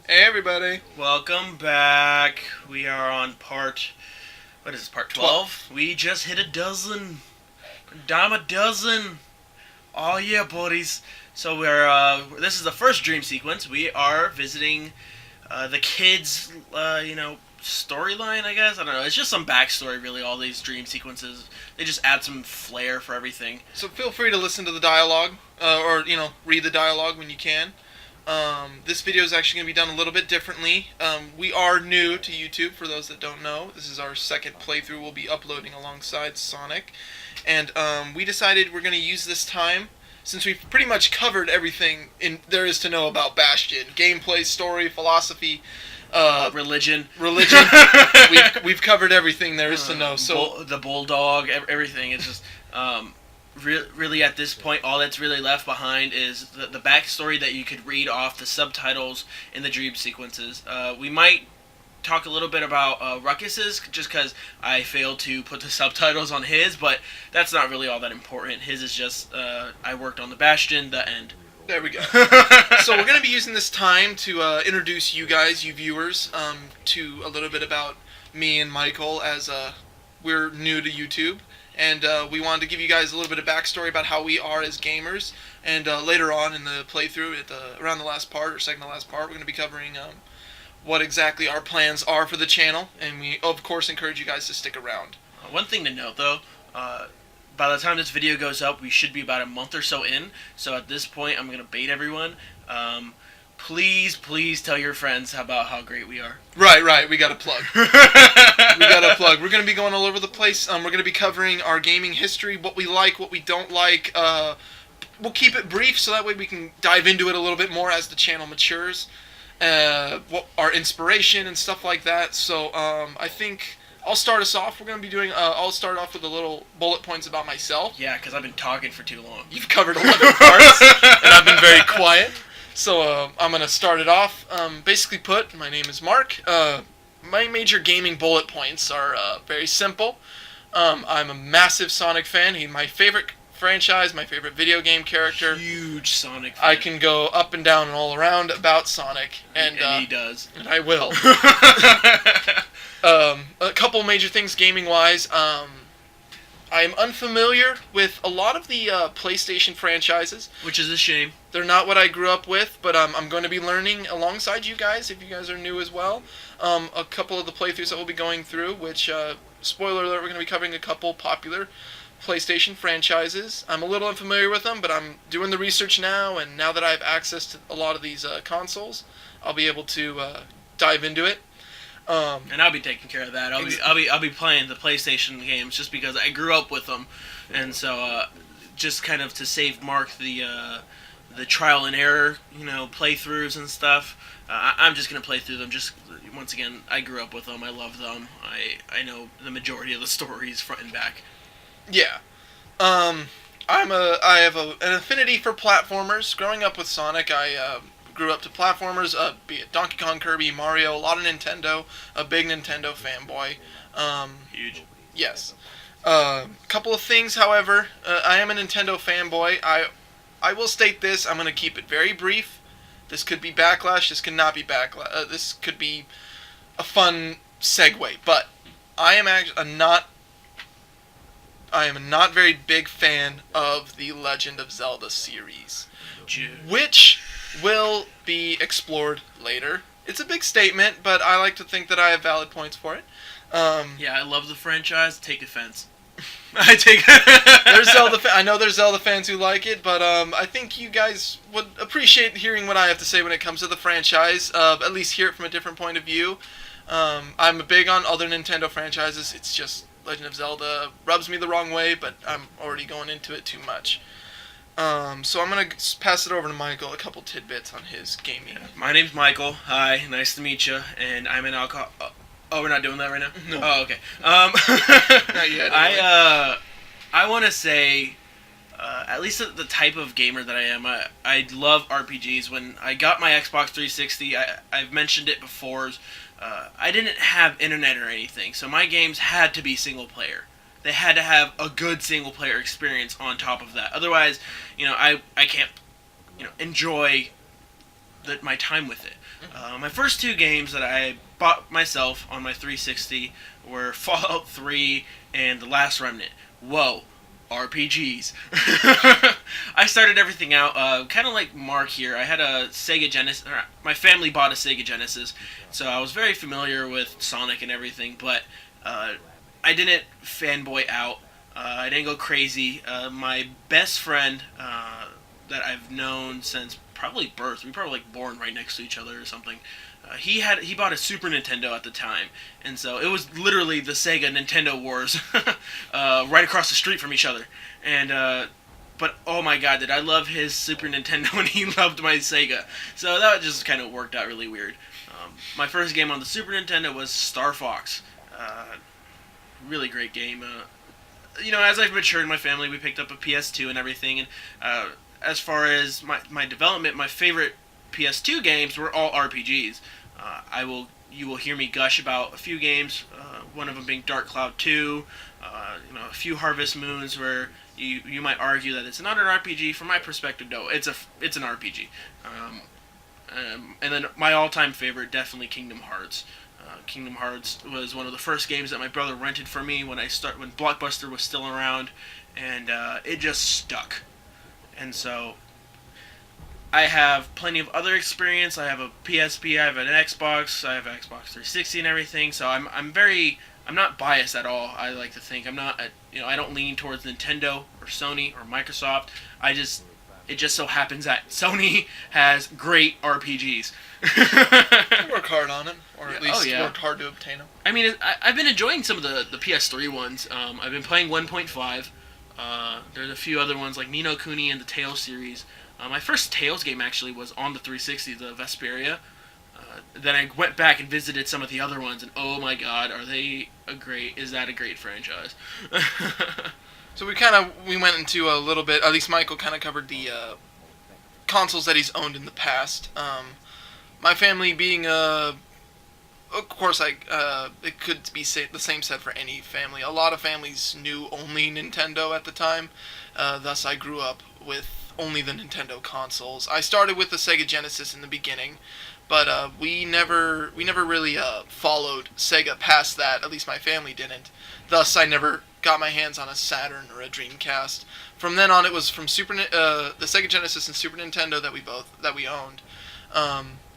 Hey everybody. Welcome back. We are on what is this, part 12? We just hit a dozen. Dime a dozen. Oh yeah, buddies. So this is the first dream sequence. We are visiting the kids, storyline, I guess. I don't know. It's just some backstory, really, all these dream sequences. They just add some flair for everything. So feel free to listen to the dialogue, or read the dialogue when you can. This video is actually going to be done a little bit differently. We are new to YouTube, for those that don't know. This is our second playthrough we'll be uploading alongside Sonic. And we decided we're going to use this time, since we've pretty much covered everything there is to know about Bastion. Gameplay, story, philosophy, religion. we've covered everything there is to know. So the bulldog, everything. It's just... really at this point all that's really left behind is the backstory that you could read off the subtitles in the dream sequences. We might talk a little bit about Ruckus's, just because I failed to put the subtitles on his, but that's not really all that important. His is just I worked on the Bastion, the end. There we go. So we're going to be using this time to introduce you guys, you viewers, to a little bit about me and Michael, as we're new to YouTube. And we wanted to give you guys a little bit of backstory about how we are as gamers. And later on in the playthrough, around the last part, or second to last part, we're going to be covering what exactly our plans are for the channel. And we, of course, encourage you guys to stick around. One thing to note, though, by the time this video goes up, we should be about a month or so in. So at this point, I'm going to bait everyone. Please tell your friends about how great we are. Right. We got to plug. We're going to be going all over the place. We're going to be covering our gaming history, what we like, what we don't like. We'll keep it brief so that way we can dive into it a little bit more as the channel matures. What our inspiration and stuff like that. So I think I'll start us off. We're going to be doing. I'll start off with a little bullet points about myself. Yeah, because I've been talking for too long. You've covered 11 parts, and I've been very quiet. So I'm going to start it off. Basically put, my name is Mark. My major gaming bullet points are very simple. I'm a massive Sonic fan. He's my favorite franchise, my favorite video game character. Huge Sonic fan. I can go up and down and all around about Sonic. And he does. And I will. A couple major things gaming-wise. I am unfamiliar with a lot of the PlayStation franchises. Which is a shame. They're not what I grew up with, but I'm going to be learning alongside you guys, if you guys are new as well. A couple of the playthroughs that we'll be going through, which, spoiler alert, we're going to be covering a couple popular PlayStation franchises. I'm a little unfamiliar with them, but I'm doing the research now, and now that I have access to a lot of these consoles, I'll be able to dive into it. And I'll be taking care of that. I'll be playing the PlayStation games just because I grew up with them, and so just kind of to save Mark the trial and error, playthroughs and stuff. I'm just gonna play through them. Just once again, I grew up with them. I love them. I know the majority of the stories front and back. Yeah. I have an affinity for platformers. Growing up with Sonic, I grew up to platformers, be it Donkey Kong, Kirby, Mario, a lot of Nintendo, a big Nintendo fanboy. Huge. Yes. Couple of things, however, I am a Nintendo fanboy. I will state this, I'm going to keep it very brief. This could be backlash, this could not be backlash, this could be a fun segue, but I am not very big fan of the Legend of Zelda series, which will be explored later. It's a big statement, but I like to think that I have valid points for it. Yeah, I love the franchise. Take offense. I know there's Zelda fans who like it, but I think you guys would appreciate hearing what I have to say when it comes to the franchise. At least hear it from a different point of view. I'm big on other Nintendo franchises. It's just Legend of Zelda rubs me the wrong way, but I'm already going into it too much. So I'm going to pass it over to Michael, a couple tidbits on his gaming. Yeah. My name's Michael. Hi, nice to meet you. And I'm an alcohol... Oh, we're not doing that right now? No. Oh, okay. Not yet. Anyway. I want to say, at least the type of gamer that I am, I love RPGs. When I got my Xbox 360, I've mentioned it before, I didn't have internet or anything, so my games had to be single player. They had to have a good single player experience on top of that. Otherwise, I can't, enjoy my time with it. My first two games that I bought myself on my 360 were Fallout 3 and The Last Remnant. Whoa, RPGs. I started everything out kind of like Mark here. I had a Sega Genesis. My family bought a Sega Genesis, so I was very familiar with Sonic and everything, but I didn't fanboy out. I didn't go crazy. My best friend that I've known since probably birth, we were probably like born right next to each other or something. He bought a Super Nintendo at the time, and so it was literally the Sega Nintendo wars, right across the street from each other. And but oh my god, did I love his Super Nintendo and he loved my Sega. So that just kind of worked out really weird. My first game on the Super Nintendo was Star Fox. Really great game. As I've matured in my family, we picked up a PS2 and everything. And as far as my development, my favorite PS2 games were all RPGs. You will hear me gush about a few games. One of them being Dark Cloud 2. A few Harvest Moons where you might argue that it's not an RPG. From my perspective, no, it's an RPG. And then my all-time favorite, definitely Kingdom Hearts. Kingdom Hearts was one of the first games that my brother rented for me when Blockbuster was still around, and it just stuck. And so I have plenty of other experience. I have a PSP, I have an Xbox, I have an Xbox 360 and everything. So I'm not biased at all. I like to think I don't lean towards Nintendo or Sony or Microsoft. It just so happens that Sony has great RPGs. I work hard on them, or at least worked hard to obtain them. I mean, I've been enjoying some of the PS3 ones. I've been playing 1.5. There's a few other ones like Ni no Kuni and the Tales series. My first Tales game actually was on the 360, the Vesperia. Then I went back and visited some of the other ones, and oh my god, is that a great franchise? So we went into a little bit, at least Michael kind of covered the consoles that he's owned in the past. My family being, of course, it could be the same said for any family. A lot of families knew only Nintendo at the time, thus I grew up with only the Nintendo consoles. I started with the Sega Genesis in the beginning, but we never really followed Sega past that. At least my family didn't. Thus, I never got my hands on a Saturn or a Dreamcast. From then on, it was from the Sega Genesis and Super Nintendo that we owned,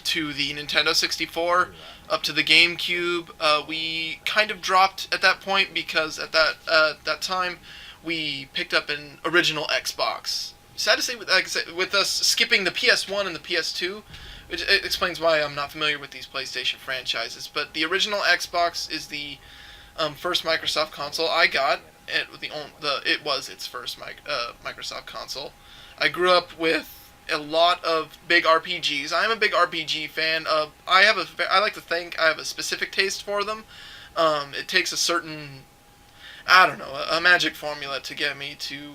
to the Nintendo 64, up to the GameCube. We kind of dropped at that point because at that time we picked up an original Xbox. Sad to say, with us skipping the PS1 and the PS2, it explains why I'm not familiar with these PlayStation franchises. But the original Xbox is the first Microsoft console I got. It was its first Microsoft console. I grew up with a lot of big RPGs. I'm a big RPG fan. I like to think I have a specific taste for them. It takes a certain, a magic formula to get me to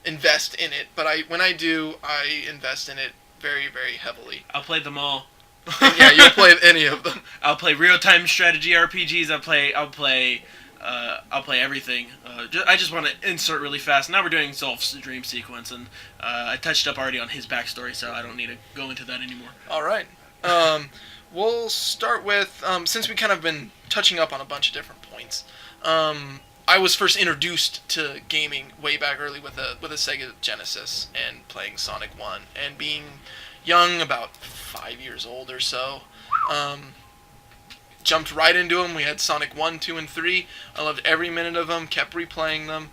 invest in it. But when I do, I invest in it very, very heavily. I'll play them all. Yeah, you'll play any of them. I'll play real-time strategy RPGs. I'll play everything. I just want to insert really fast. Now we're doing Zolf's dream sequence, and I touched up already on his backstory, so I don't need to go into that anymore. All right. We'll start with, since we kind of been touching up on a bunch of different points. I was first introduced to gaming way back early with a Sega Genesis and playing Sonic 1, and being young, about 5 years old or so. Jumped right into them. We had Sonic 1, 2, and 3. I loved every minute of them, kept replaying them.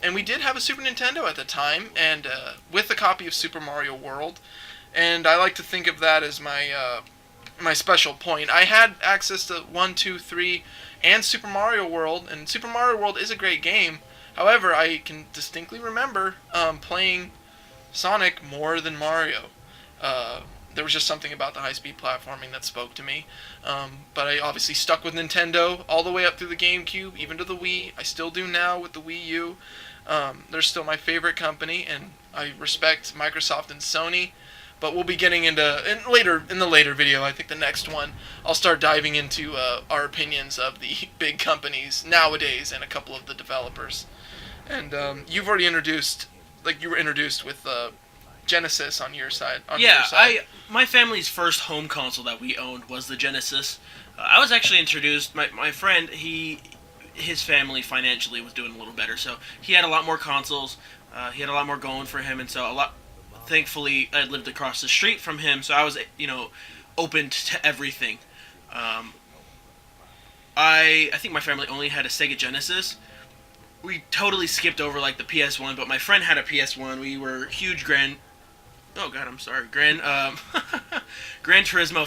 And we did have a Super Nintendo at the time, and with a copy of Super Mario World. And I like to think of that as my special point. I had access to 1, 2, 3, and Super Mario World, and Super Mario World is a great game. However, I can distinctly remember playing Sonic more than Mario. There was just something about the high-speed platforming that spoke to me. But I obviously stuck with Nintendo all the way up through the GameCube, even to the Wii. I still do now with the Wii U. They're still my favorite company, and I respect Microsoft and Sony. But we'll be getting into, in the later video, I think the next one, I'll start diving into our opinions of the big companies nowadays and a couple of the developers. And you've already introduced, you were introduced with Genesis on your side. My family's first home console that we owned was the Genesis. I was actually introduced. My friend, his family financially was doing a little better, so he had a lot more consoles. He had a lot more going for him, and so thankfully, I lived across the street from him, so I was, open to everything. I think my family only had a Sega Genesis. We totally skipped over like the PS1, but my friend had a PS1. We were huge Gran Turismo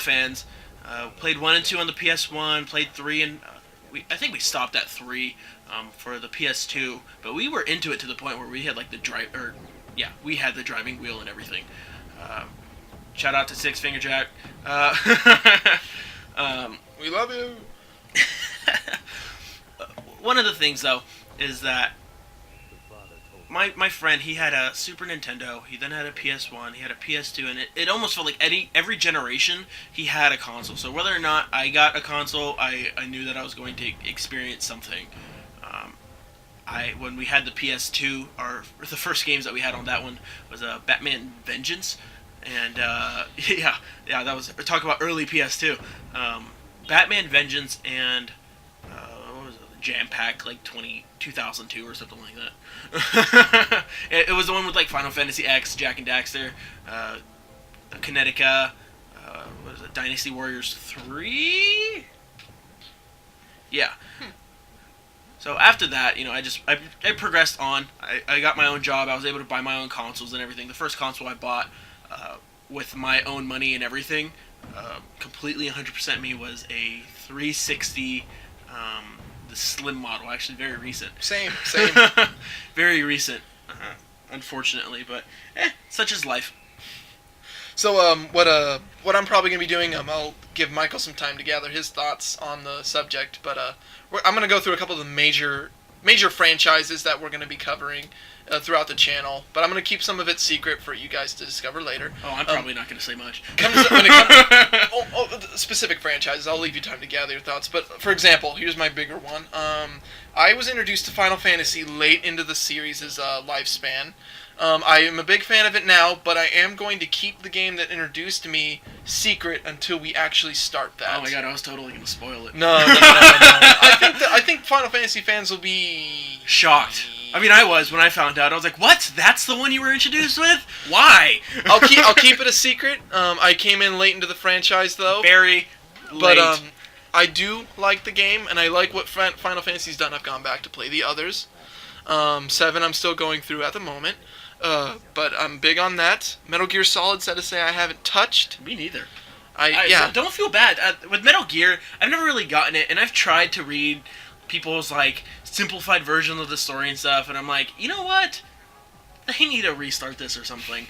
fans. Played 1 and 2 on the PS1. Played 3 and I think we stopped at 3 for the PS2. But we were into it to the point where we had like we had the driving wheel and everything. Shout out to Six Finger Jack. We love you. One of the things though is that my friend, he had a Super Nintendo, he then had a PS1, he had a PS2, and it almost felt like every generation he had a console. So whether or not I got a console, I knew that I was going to experience something. When we had the PS2, the first games that we had on that one was Batman Vengeance, and that was, talk about early PS2. Batman Vengeance and what was it, Jam Pack, like 2002 or something like that. It was the one with like Final Fantasy X, Jack and Daxter, Kinetica, what is it, Dynasty Warriors 3? Yeah. So after that, I progressed on. I got my own job. I was able to buy my own consoles and everything. The first console I bought with my own money and everything, completely 100% me, was a 360, the slim model. Actually, very recent. Same. Very recent, unfortunately, but such is life. So what I'm probably gonna be doing, I'll give Michael some time to gather his thoughts on the subject, but I'm gonna go through a couple of the major franchises that we're gonna be covering throughout the channel, but I'm gonna keep some of it secret for you guys to discover later. Oh, I'm probably not gonna say much. Specific franchises, I'll leave you time to gather your thoughts. But for example, here's my bigger one. I was introduced to Final Fantasy late into the series' lifespan. I am a big fan of it now, but I am going to keep the game that introduced me secret until we actually start that. Oh my god, I was totally going to spoil it. No. I think Final Fantasy fans will be shocked. I mean, I was when I found out. I was like, "What? That's the one you were introduced with? Why?" I'll keep it a secret. I came in late into the franchise though. Very late. But I do like the game, and I like what Final Fantasy's done. I've gone back to play the others. 7 I'm still going through at the moment. But I'm big on that. Metal Gear Solid, sad to say, I haven't touched. Me neither. Don't feel bad. With Metal Gear, I've never really gotten it, and I've tried to read people's like simplified version of the story and stuff, and I'm like, you know what? They need to restart this or something.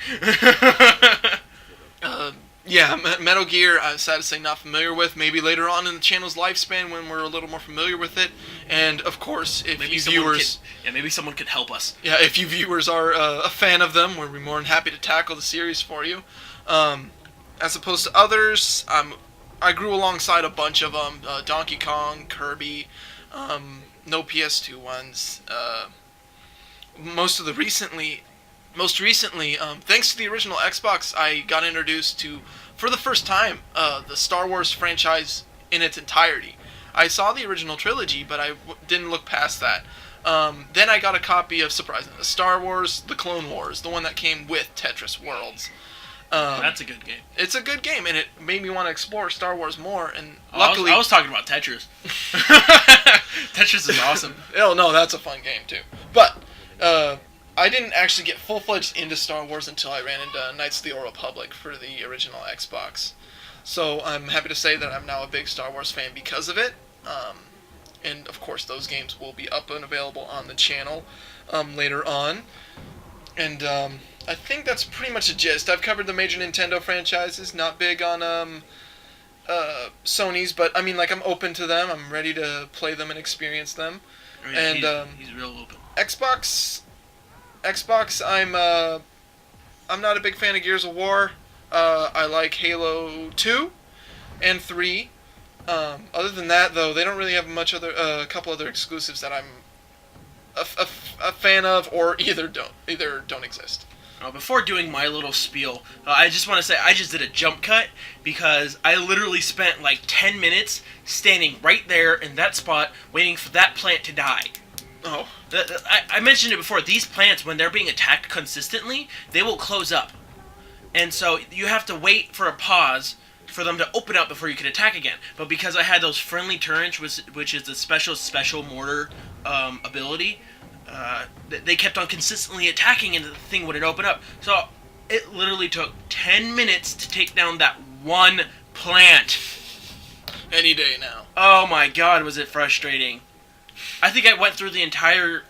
Metal Gear, I'm sad to say, not familiar with. Maybe later on in the channel's lifespan when we're a little more familiar with it. And, of course, if you viewers... maybe someone could help us. Yeah, if you viewers are a fan of them, we'll be more than happy to tackle the series for you. As opposed to others, I grew alongside a bunch of them. Donkey Kong, Kirby, no PS2 ones. Most recently, thanks to the original Xbox, I got introduced to, for the first time, the Star Wars franchise in its entirety. I saw the original trilogy, but I didn't look past that. Then I got a copy of, surprisingly, Star Wars: The Clone Wars, the one that came with Tetris Worlds. That's a good game. It's a good game, and it made me want to explore Star Wars more. And luckily, I was talking about Tetris. Tetris is awesome. Oh no, that's a fun game too. But I didn't actually get full-fledged into Star Wars until I ran into Knights of the Old Republic for the original Xbox. So I'm happy to say that I'm now a big Star Wars fan because of it. And of course, those games will be up and available on the channel later on. And I think that's pretty much the gist. I've covered the major Nintendo franchises. Not big on Sony's, but I mean, like, I'm open to them. I'm ready to play them and experience them. Oh, yeah, he's real open. Xbox, I'm not a big fan of Gears of War. I like Halo 2 and 3. Other than that, though, they don't really have a couple other exclusives that I'm a fan of, or either don't exist. Before doing my little spiel, I just want to say I just did a jump cut because I literally spent like 10 minutes standing right there in that spot waiting for that plant to die. Oh. I mentioned it before. These plants, when they're being attacked consistently, they will close up. And so you have to wait for a pause for them to open up before you can attack again. But because I had those friendly turrets, which is the special mortar ability, they kept on consistently attacking and the thing wouldn't open up. So it literally took 10 minutes to take down that one plant. Any day now. Oh my god, was it frustrating. I think I went through the entirety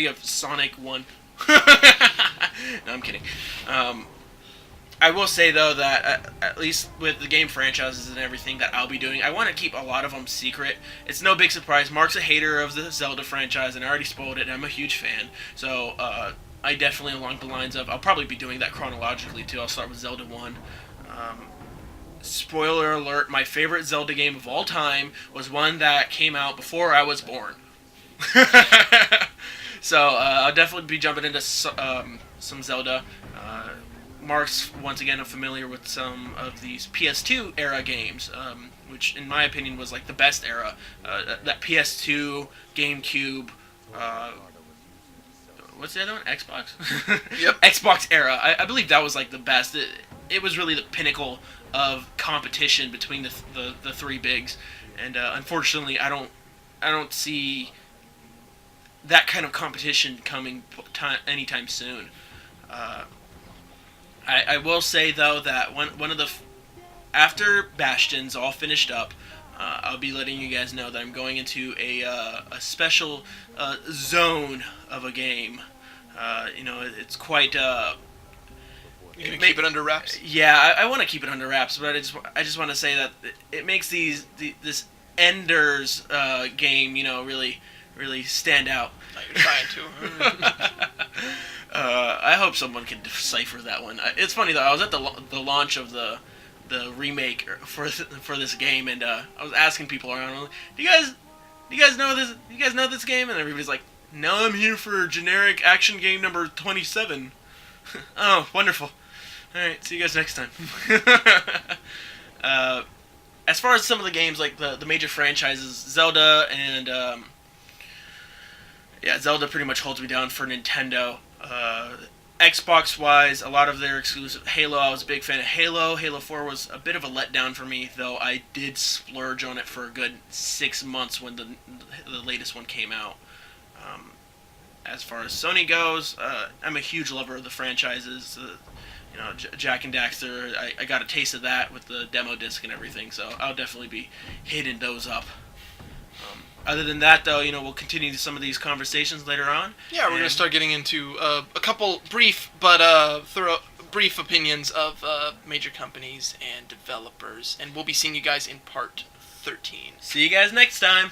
of Sonic 1. No, I'm kidding. I will say, though, that at least with the game franchises and everything that I'll be doing, I want to keep a lot of them secret. It's no big surprise. Mark's a hater of the Zelda franchise, and I already spoiled it, and I'm a huge fan. So I definitely, along the lines of, I'll probably be doing that chronologically, too. I'll start with Zelda 1. Spoiler alert, my favorite Zelda game of all time was one that came out before I was born. So I'll definitely be jumping into some Zelda. Mark's, once again, familiar with some of these PS2 era games, which in my opinion was like the best era. That PS2, GameCube, what's the other one? Xbox? Yep. Xbox era. I believe that was like the best. It was really the pinnacle of competition between the three bigs. And unfortunately, I don't see that kind of competition coming anytime soon. I will say, though, that one of the after Bastion's all finished up, I'll be letting you guys know that I'm going into a special zone of a game. It's quite. You gonna keep it under wraps? Yeah, I want to keep it under wraps, but I just want to say that it makes this Enders game, really stand out. No, you're trying to. I hope someone can decipher that one. It's funny though. I was at the launch of the remake for this game, and I was asking people around, "Do you guys know this? You guys know this game?" And everybody's like, "No, I'm here for generic action game number 27." Oh, wonderful. All right, see you guys next time. As far as some of the games, like the major franchises, Zelda and Zelda pretty much holds me down for Nintendo. Xbox-wise, a lot of their exclusive Halo, I was a big fan of Halo. Halo 4 was a bit of a letdown for me, though I did splurge on it for a good 6 months when the latest one came out. As far as Sony goes, I'm a huge lover of the franchises. Jak and Daxter, I got a taste of that with the demo disc and everything, so I'll definitely be hitting those up. Other than that, though, we'll continue some of these conversations later on. Yeah, we're going to start getting into a couple brief but brief opinions of major companies and developers, and we'll be seeing you guys in part 13. See you guys next time.